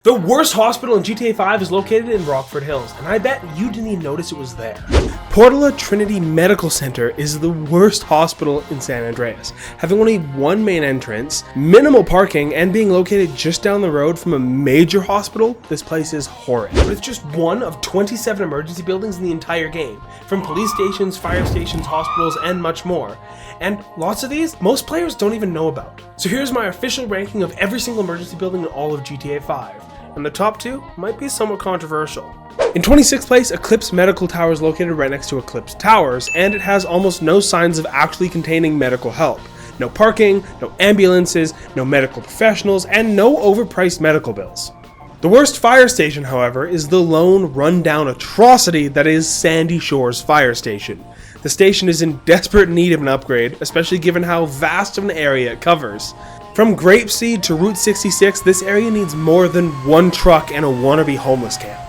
The worst hospital in GTA 5 is located in Rockford Hills, and I bet you didn't even notice it was there. Portola Trinity Medical Center is the worst hospital in San Andreas, having only one main entrance, minimal parking, and being located just down the road from a major hospital. This place is horrid. But it's just one of 27 emergency buildings in the entire game, from police stations, fire stations, hospitals, and much more. And lots of these, most players don't even know about. So here's my official ranking of every single emergency building in all of GTA 5. And the top two might be somewhat controversial. In 26th place, Eclipse Medical Tower is located right next to Eclipse Towers, and it has almost no signs of actually containing medical help. No parking, no ambulances, no medical professionals, and no overpriced medical bills. The worst fire station, however, is the lone run-down atrocity that is Sandy Shores Fire Station. The station is in desperate need of an upgrade, especially given how vast of an area it covers. From Grapeseed to Route 66, this area needs more than one truck and a wannabe homeless camp.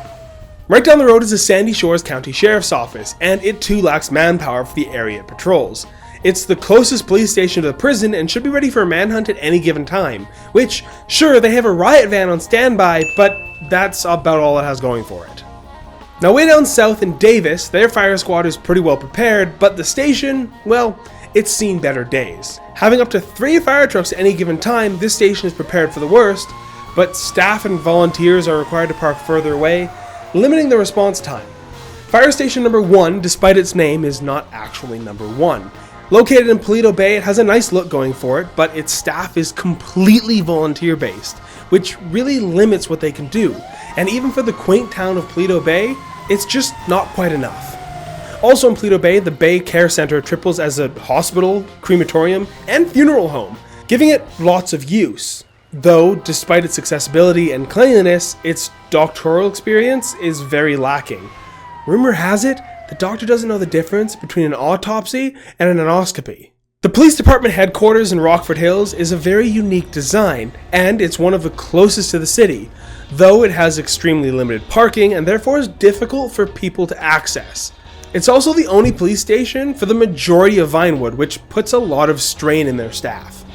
Right down the road is the Sandy Shores County Sheriff's Office, and it too lacks manpower for the area it patrols. It's the closest police station to the prison and should be ready for a manhunt at any given time, which, sure, they have a riot van on standby, but that's about all it has going for it. Now way down south in Davis, their fire squad is pretty well prepared, but the station, well, it's seen better days. Having up to 3 fire trucks at any given time, this station is prepared for the worst, but staff and volunteers are required to park further away, limiting the response time. Fire station number 1, despite its name, is not actually number 1. Located in Paleto Bay, it has a nice look going for it, but its staff is completely volunteer-based, which really limits what they can do. And even for the quaint town of Paleto Bay, it's just not quite enough. Also in Paleto Bay, the Bay Care Center triples as a hospital, crematorium, and funeral home, giving it lots of use. Though, despite its accessibility and cleanliness, its doctoral experience is very lacking. Rumor has it, the doctor doesn't know the difference between an autopsy and an anoscopy. The police department headquarters in Rockford Hills is a very unique design, and it's one of the closest to the city, though it has extremely limited parking and therefore is difficult for people to access. It's also the only police station for the majority of Vinewood, which puts a lot of strain in their staff.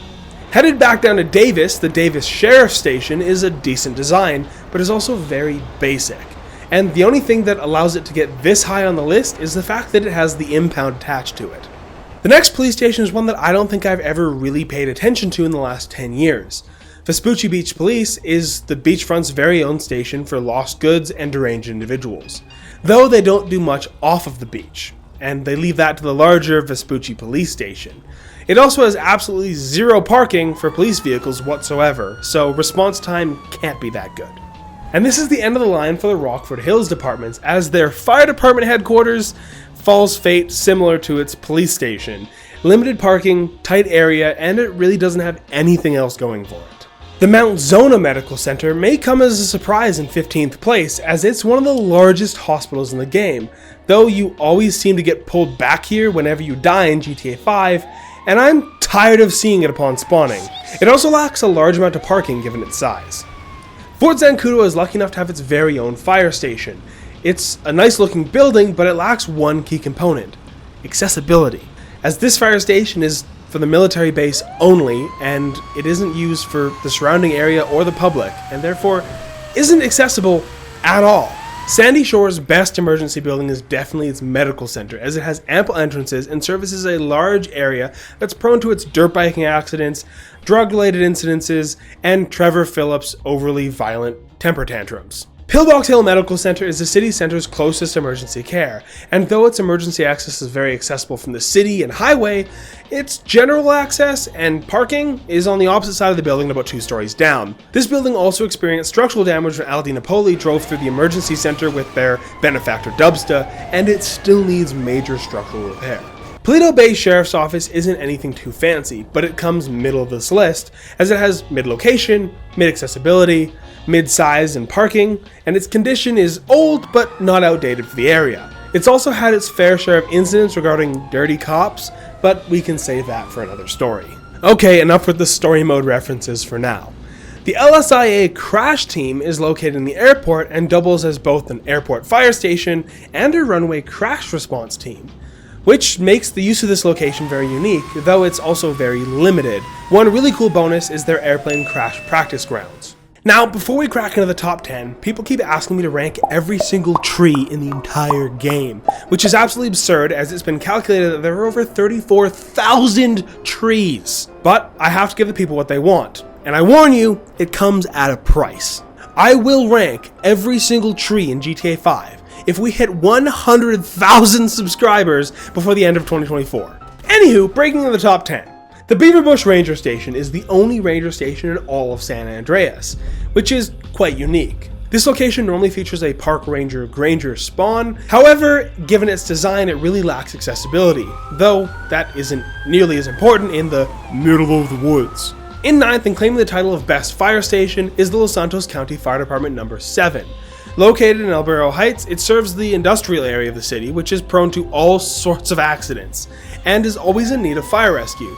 Headed back down to Davis, the Davis Sheriff Station is a decent design, but is also very basic. And the only thing that allows it to get this high on the list is the fact that it has the impound attached to it. The next police station is one that I don't think I've ever really paid attention to in the last 10 years. Vespucci Beach Police is the beachfront's very own station for lost goods and deranged individuals, though they don't do much off of the beach, and they leave that to the larger Vespucci Police Station. It also has absolutely zero parking for police vehicles whatsoever, so response time can't be that good. And this is the end of the line for the Rockford Hills departments, as their fire department headquarters falls fate similar to its police station. Limited parking, tight area, and it really doesn't have anything else going for it. The Mount Zona Medical Center may come as a surprise in 15th place, as it's one of the largest hospitals in the game, though you always seem to get pulled back here whenever you die in GTA 5, and I'm tired of seeing it upon spawning. It also lacks a large amount of parking given its size. Fort Zancudo is lucky enough to have its very own fire station. It's a nice looking building, but it lacks one key component: accessibility, as this fire station is for the military base only, and it isn't used for the surrounding area or the public, and therefore isn't accessible at all. Sandy Shore's best emergency building is definitely its medical center, as it has ample entrances and services a large area that's prone to its dirt biking accidents, drug-related incidences, and Trevor Phillips' overly violent temper tantrums. Pillbox Hill Medical Center is the city center's closest emergency care, and though its emergency access is very accessible from the city and highway, its general access and parking is on the opposite side of the building about 2 stories down. This building also experienced structural damage when Aldi Napoli drove through the emergency center with their benefactor Dubsta, and it still needs major structural repair. Paleto Bay Sheriff's Office isn't anything too fancy, but it comes middle of this list, as it has mid-location, mid-accessibility, mid-size and parking, and its condition is old but not outdated for the area. It's also had its fair share of incidents regarding dirty cops, but we can save that for another story. Okay, enough with the story mode references for now. The LSIA crash team is located in the airport and doubles as both an airport fire station and a runway crash response team, which makes the use of this location very unique, though it's also very limited. One really cool bonus is their airplane crash practice grounds. Now, before we crack into the top 10, people keep asking me to rank every single tree in the entire game, which is absolutely absurd as it's been calculated that there are over 34,000 trees. But I have to give the people what they want, and I warn you, it comes at a price. I will rank every single tree in GTA 5 if we hit 100,000 subscribers before the end of 2024. Anywho, breaking into the top 10. The Beaverbush Ranger Station is the only ranger station in all of San Andreas, which is quite unique. This location normally features a park ranger granger spawn, however, given its design it really lacks accessibility, though that isn't nearly as important in the middle of the woods. In ninth and claiming the title of Best Fire Station is the Los Santos County Fire Department number 7. Located in El Barrio Heights, it serves the industrial area of the city, which is prone to all sorts of accidents, and is always in need of fire rescue,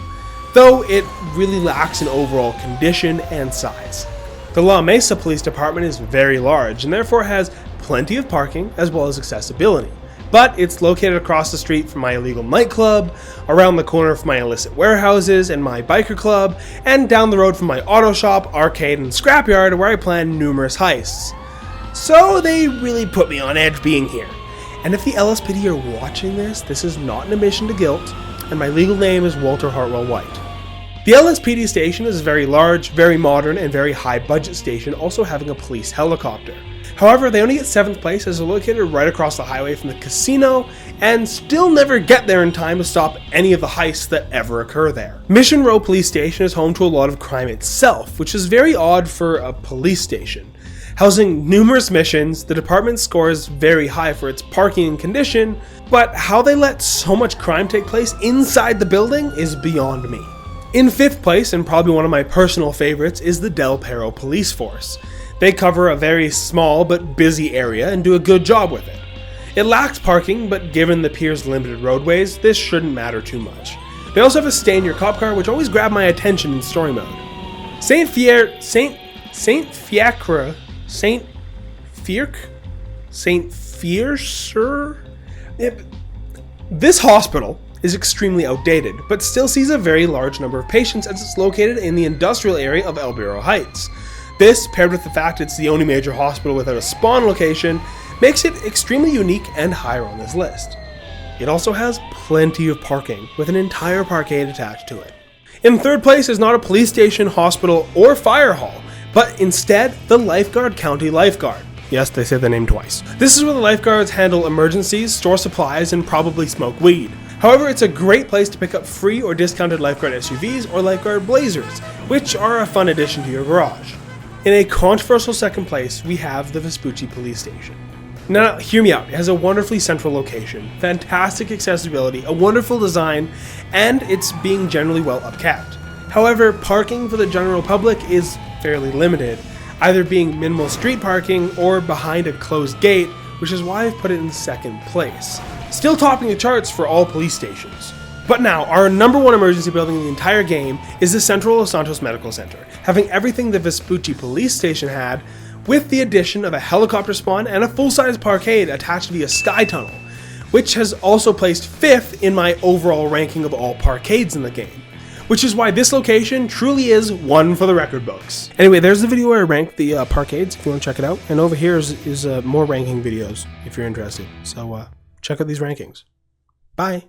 though it really lacks in overall condition and size. The La Mesa Police Department is very large and therefore has plenty of parking as well as accessibility, but it's located across the street from my illegal nightclub, around the corner from my illicit warehouses and my biker club, and down the road from my auto shop, arcade, and scrapyard where I plan numerous heists. So they really put me on edge being here. And if the LSPD are watching this is not an admission to guilt, and my legal name is Walter Hartwell White. The LSPD station is a very large, very modern, and very high budget station, also having a police helicopter. However, they only get 7th place as they're located right across the highway from the casino, and still never get there in time to stop any of the heists that ever occur there. Mission Row Police Station is home to a lot of crime itself, which is very odd for a police station. Housing numerous missions, the department scores very high for its parking and condition, but how they let so much crime take place inside the building is beyond me. In 5th place, and probably one of my personal favorites, is the Del Perro Police Force. They cover a very small but busy area and do a good job with it. It lacks parking, but given the pier's limited roadways, this shouldn't matter too much. They also have a stay in your cop car, which always grabbed my attention in story mode. Saint Fiercer? This hospital is extremely outdated, but still sees a very large number of patients as it's located in the industrial area of El Barrio Heights. This, paired with the fact it's the only major hospital without a spawn location, makes it extremely unique and higher on this list. It also has plenty of parking, with an entire parkade attached to it. In 3rd place is not a police station, hospital, or fire hall, but instead the Lifeguard County Lifeguard. Yes, they say the name twice. This is where the lifeguards handle emergencies, store supplies, and probably smoke weed. However, it's a great place to pick up free or discounted lifeguard SUVs or lifeguard blazers, which are a fun addition to your garage. In a controversial 2nd place, we have the Vespucci Police Station. Now, hear me out. It has a wonderfully central location, fantastic accessibility, a wonderful design, and it's being generally well upkept. However, parking for the general public is fairly limited, either being minimal street parking or behind a closed gate, which is why I've put it in 2nd place. Still topping the charts for all police stations. But now, our number 1 emergency building in the entire game is the Central Los Santos Medical Center, having everything the Vespucci Police Station had, with the addition of a helicopter spawn and a full-size parkade attached via sky tunnel, which has also placed 5th in my overall ranking of all parkades in the game, which is why this location truly is one for the record books. Anyway, there's the video where I ranked the parkades if you want to check it out, and over here is more ranking videos if you're interested, so check out these rankings. Bye!